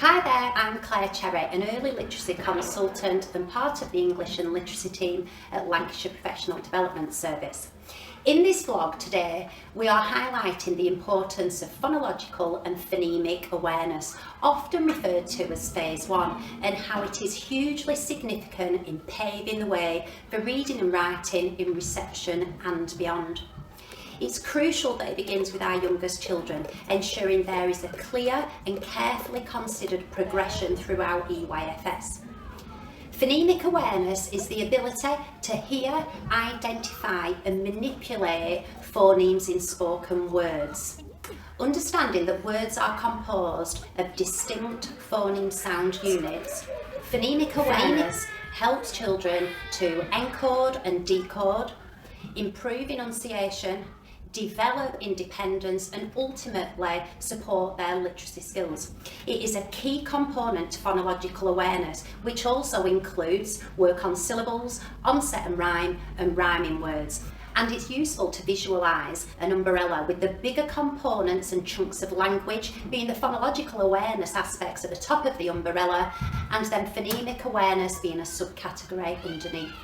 Hi there, I'm Clare Cherry, an early literacy consultant and part of the English and literacy team at Lancashire Professional Development Service. In this vlog today, we are highlighting the importance of phonological and phonemic awareness, often referred to as Phase 1, and how it is hugely significant in paving the way for reading and writing in reception and beyond. It's crucial that it begins with our youngest children, ensuring there is a clear and carefully considered progression throughout EYFS. Phonemic awareness is the ability to hear, identify and manipulate phonemes in spoken words. Understanding that words are composed of distinct phoneme sound units, phonemic awareness helps children to encode and decode, improve enunciation, develop independence and ultimately support their literacy skills. It is a key component to phonological awareness, which also includes work on syllables, onset and rhyming words. And it's useful to visualise an umbrella with the bigger components and chunks of language being the phonological awareness aspects at the top of the umbrella, and then phonemic awareness being a subcategory underneath.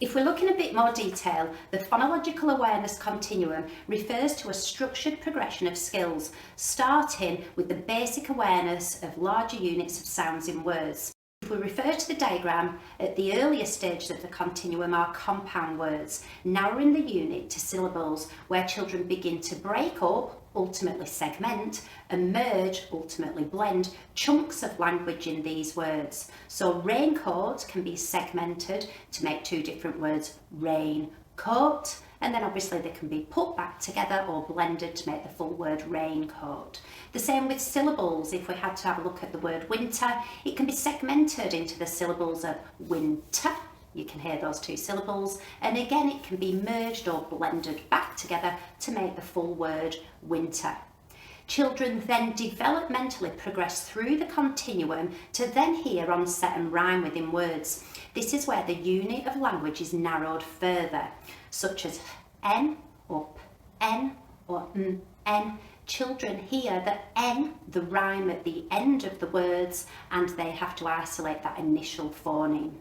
If we look in a bit more detail, the phonological awareness continuum refers to a structured progression of skills, starting with the basic awareness of larger units of sounds in words. If we refer to the diagram, at the earlier stages of the continuum are compound words, narrowing the unit to syllables, where children begin to break up, ultimately segment, and merge, ultimately blend, chunks of language in these words. So raincoat can be segmented to make two different words, rain, coat, and then obviously they can be put back together or blended to make the full word raincoat. The same with syllables. If we had to have a look at the word winter, it can be segmented into the syllables of winter. You can hear those two syllables, and again it can be merged or blended back together to make the full word winter. Children then developmentally progress through the continuum to then hear onset and rhyme within words. This is where the unit of language is narrowed further, such as n or p, n or n. Children hear the n, the rhyme at the end of the words, and they have to isolate that initial phoneme.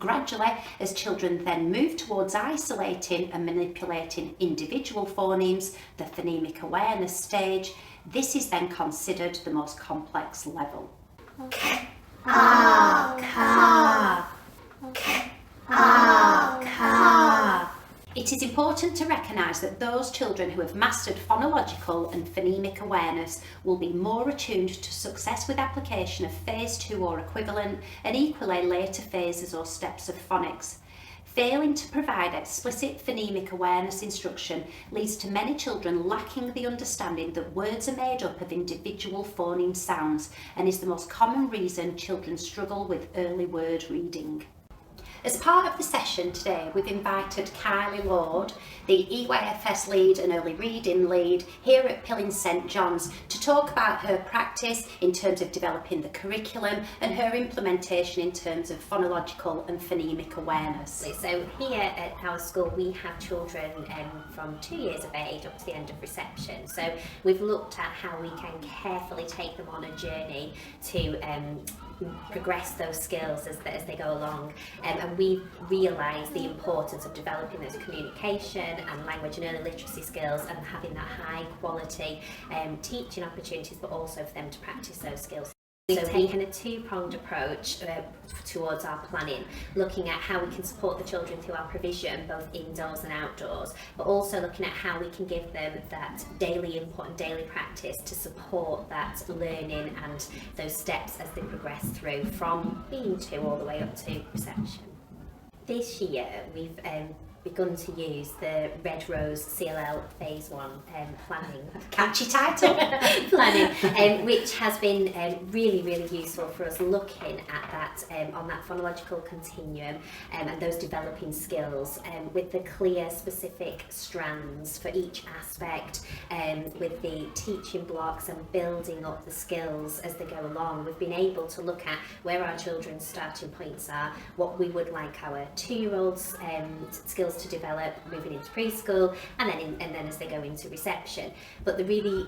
Gradually, as children then move towards isolating and manipulating individual phonemes, the phonemic awareness stage, this is then considered the most complex level. Ka, ka, ka, ka. It is important to recognise that those children who have mastered phonological and phonemic awareness will be more attuned to success with application of Phase 2 or equivalent, and equally later phases or steps of phonics. Failing to provide explicit phonemic awareness instruction leads to many children lacking the understanding that words are made up of individual phoneme sounds, and is the most common reason children struggle with early word reading. As part of the session today, we've invited Kylie Lord, the EYFS lead and early reading lead here at Pilling St John's, to talk about her practice in terms of developing the curriculum and her implementation in terms of phonological and phonemic awareness. So here at our school we have children from 2 years of age up to the end of reception. So we've looked at how we can carefully take them on a journey to progress those skills as they go along, and we realise the importance of developing those communication and language and early literacy skills, and having that high quality teaching opportunities, but also for them to practice those skills. We've taken a two-pronged approach towards our planning, looking at how we can support the children through our provision, both indoors and outdoors, but also looking at how we can give them that daily input and daily practice to support that learning and those steps as they progress through from being 2 all the way up to reception. This year we've begun to use the Red Rose CLL Phase 1 planning. Catchy title! Planning, which has been really useful for us, looking at that on that phonological continuum and those developing skills with the clear specific strands for each aspect, with the teaching blocks and building up the skills as they go along. We've been able to look at where our children's starting points are, what we would like our 2-year-olds skills skills to develop moving into preschool and then as they go into reception. But the really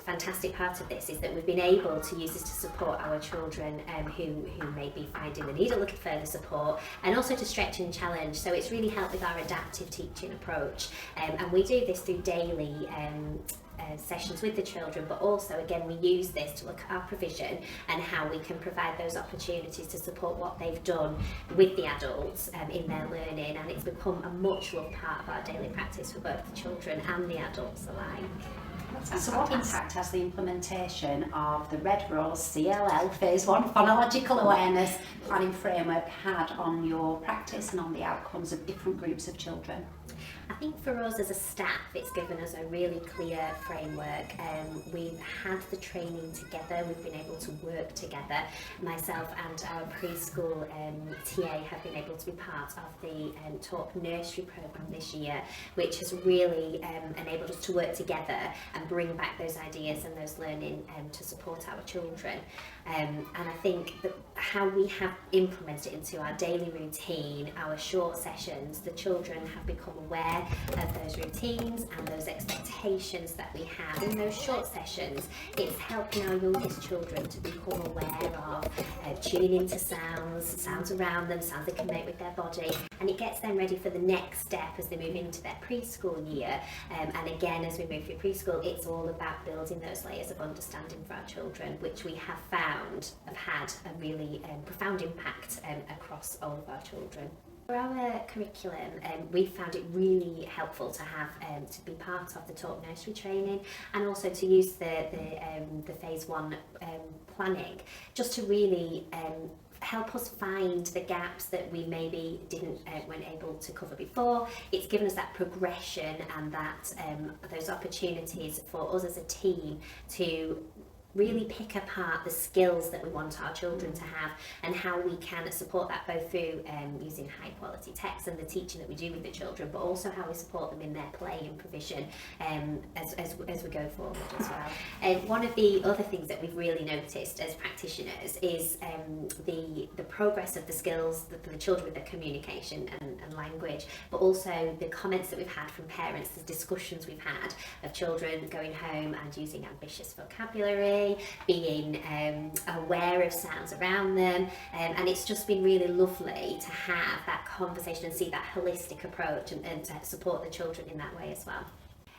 fantastic part of this is that we've been able to use this to support our children who may be finding they need a little further support, and also to stretch and challenge. So it's really helped with our adaptive teaching approach, and we do this through daily sessions with the children, but also again we use this to look at our provision and how we can provide those opportunities to support what they've done with the adults in their learning, and it's become a much loved part of our daily practice for both the children and the adults alike. So what impact has the implementation of the Red Rose CLL Phase 1 Phonological Awareness Planning Framework had on your practice and on the outcomes of different groups of children? I think for us as a staff, it's given us a really clear framework. We've had the training together, we've been able to work together. Myself and our preschool TA have been able to be part of the Talk Nursery programme this year, which has really enabled us to work together and bring back those ideas and those learning to support our children. And I think that how we have implemented it into our daily routine, our short sessions, the children have become aware of those routines and those expectations that we have. In those short sessions, it's helping our youngest children to become aware of tuning into sounds around them, sounds they can make with their body, and it gets them ready for the next step as they move into their preschool year. And again, as we move through preschool, it's all about building those layers of understanding for our children, which we have found have had a really profound impact across all of our children. For our curriculum, we found it really helpful to have to be part of the Talk Nursery training, and also to use the Phase 1 planning, just to really help us find the gaps that we maybe weren't able to cover before. It's given us that progression and that those opportunities for us as a team to really pick apart the skills that we want our children to have, and how we can support that both through using high quality text and the teaching that we do with the children, but also how we support them in their play and provision as we go forward as well. One of the other things that we've really noticed as practitioners is the progress of the skills for the children with their communication and language, but also the comments that we've had from parents, the discussions we've had of children going home and using ambitious vocabulary, being aware of sounds around them, and it's just been really lovely to have that conversation and see that holistic approach and to support the children in that way as well.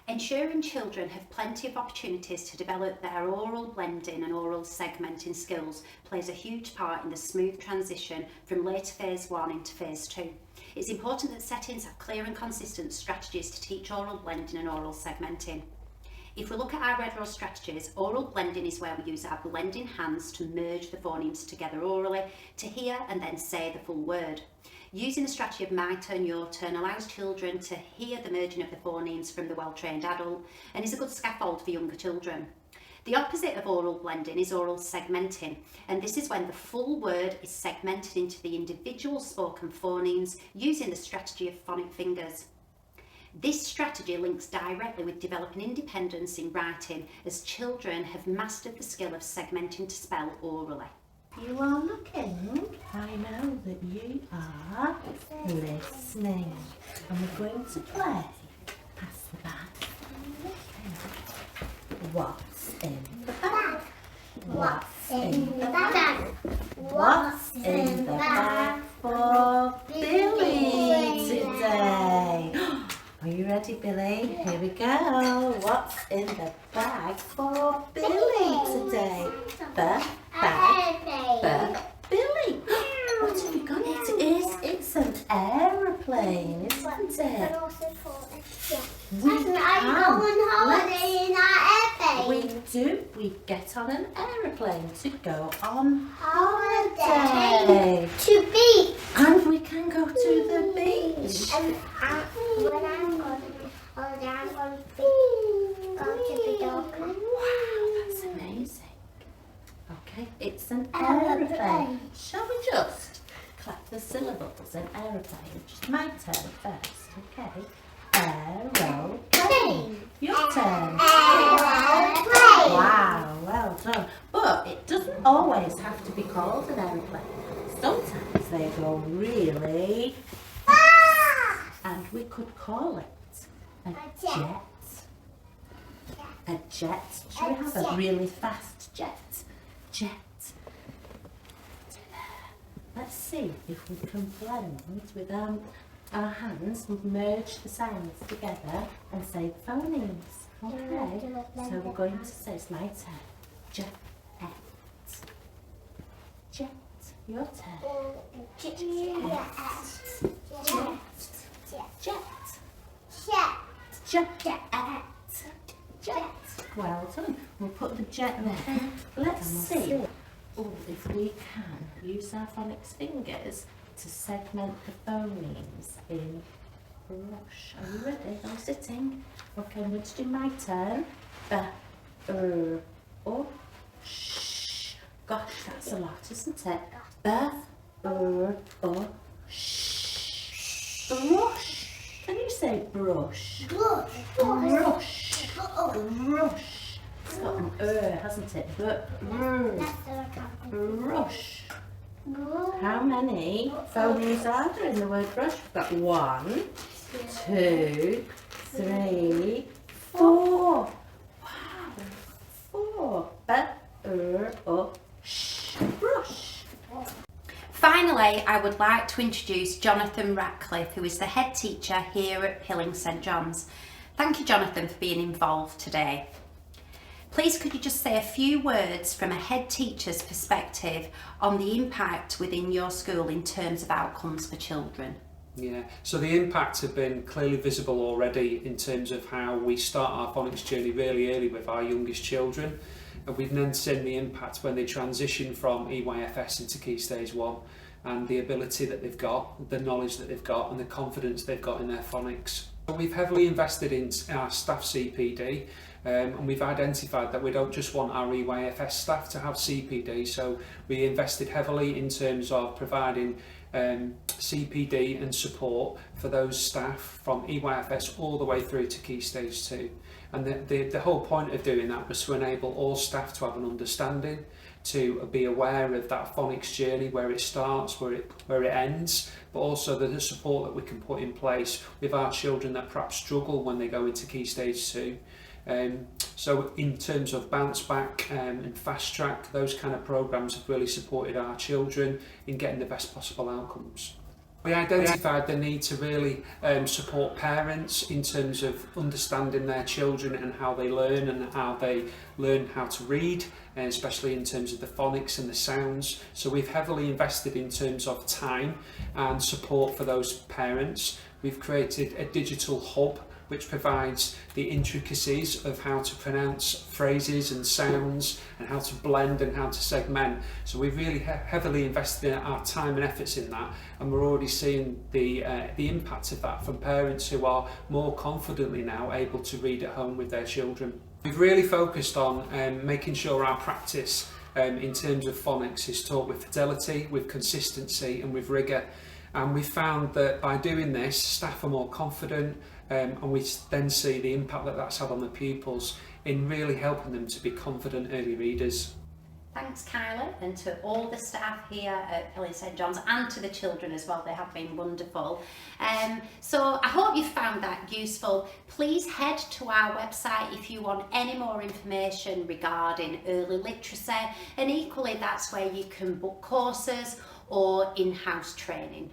Ensuring children have plenty of opportunities to develop their oral blending and oral segmenting skills plays a huge part in the smooth transition from later Phase 1 into Phase 2. It's important that settings have clear and consistent strategies to teach oral blending and oral segmenting. If we look at our Red Rose strategies, oral blending is where we use our blending hands to merge the phonemes together orally, to hear and then say the full word. Using the strategy of my turn, your turn allows children to hear the merging of the phonemes from the well-trained adult, and is a good scaffold for younger children. The opposite of oral blending is oral segmenting, and this is when the full word is segmented into the individual spoken phonemes using the strategy of phonic fingers. This strategy links directly with developing independence in writing, as children have mastered the skill of segmenting to spell orally. You are looking. I know that you are listening. And we're going to play Pass the Bag. What's in the bag? What's in the bag? What's in the bag for Billy today? Are you ready, Billy? Here we go. What's in the bag for Billy today? The bag for Billy. What have you got? It's an aeroplane, isn't it? We do. We get on an aeroplane to go on holiday. To beach. And we can go to the beach. And when I'm going to holiday, I'm going to go to the dog. Wow, that's amazing. Okay, it's an aeroplane. Shall we just clap the syllables in aeroplane? Just my turn first, okay? Aeroplane. Your turn. Aeroplane. Wow, well done. But it doesn't always have to be called an aeroplane. Sometimes they go really fast. and we could call it a jet. A jet. Should we have a really fast jet? Jet. Let's see if we can blend with our hands. We'll merge the sounds together and say the phonemes. Okay, so we're going to say, it's my turn. Jet. Jet. Your turn. Jet. Well done. We'll put the jet there. Let's see if we can use our phonics fingers to segment the phonemes in brush. Are you ready? I'm sitting. Okay, I'm going to do my turn. Sh. Gosh, that's a lot, isn't it? Sh. Brush. Can you say brush? Brush. Brush. It's got an hasn't it? Brush. How many phonemes are there in the word brush? We've got 1, 2, 3, 4. Wow, 4. Sh. Brush. Finally, I would like to introduce Jonathan Ratcliffe, who is the head teacher here at Pilling St John's. Thank you, Jonathan, for being involved today. Please could you just say a few words from a head teacher's perspective on the impact within your school in terms of outcomes for children? Yeah, so the impacts have been clearly visible already in terms of how we start our phonics journey really early with our youngest children. And we've then seen the impact when they transition from EYFS into Key Stage 1 and the ability that they've got, the knowledge that they've got and the confidence they've got in their phonics. We've heavily invested in our staff CPD and we've identified that we don't just want our EYFS staff to have CPD, so we invested heavily in terms of providing CPD and support for those staff from EYFS all the way through to Key Stage 2. And the whole point of doing that was to enable all staff to have an understanding, to be aware of that phonics journey, where it starts, where it ends, but also the support that we can put in place with our children that perhaps struggle when they go into Key Stage 2. So in terms of bounce back and fast track, those kind of programs have really supported our children in getting the best possible outcomes. We identified the need to really support parents in terms of understanding their children and how they learn and how they learn how to read, and especially in terms of the phonics and the sounds. So we've heavily invested in terms of time and support for those parents. We've created a digital hub which provides the intricacies of how to pronounce phrases and sounds and how to blend and how to segment. So we've really heavily invested in our time and efforts in that, and we're already seeing the impact of that from parents who are more confidently now able to read at home with their children. We've really focused on making sure our practice in terms of phonics is taught with fidelity, with consistency and with rigour. And we found that by doing this, staff are more confident, and we then see the impact that that's had on the pupils in really helping them to be confident early readers. Thanks, Kyla, and to all the staff here at Pilling St John's and to the children as well. They have been wonderful. So I hope you found that useful. Please head to our website if you want any more information regarding early literacy, and equally that's where you can book courses or in-house training.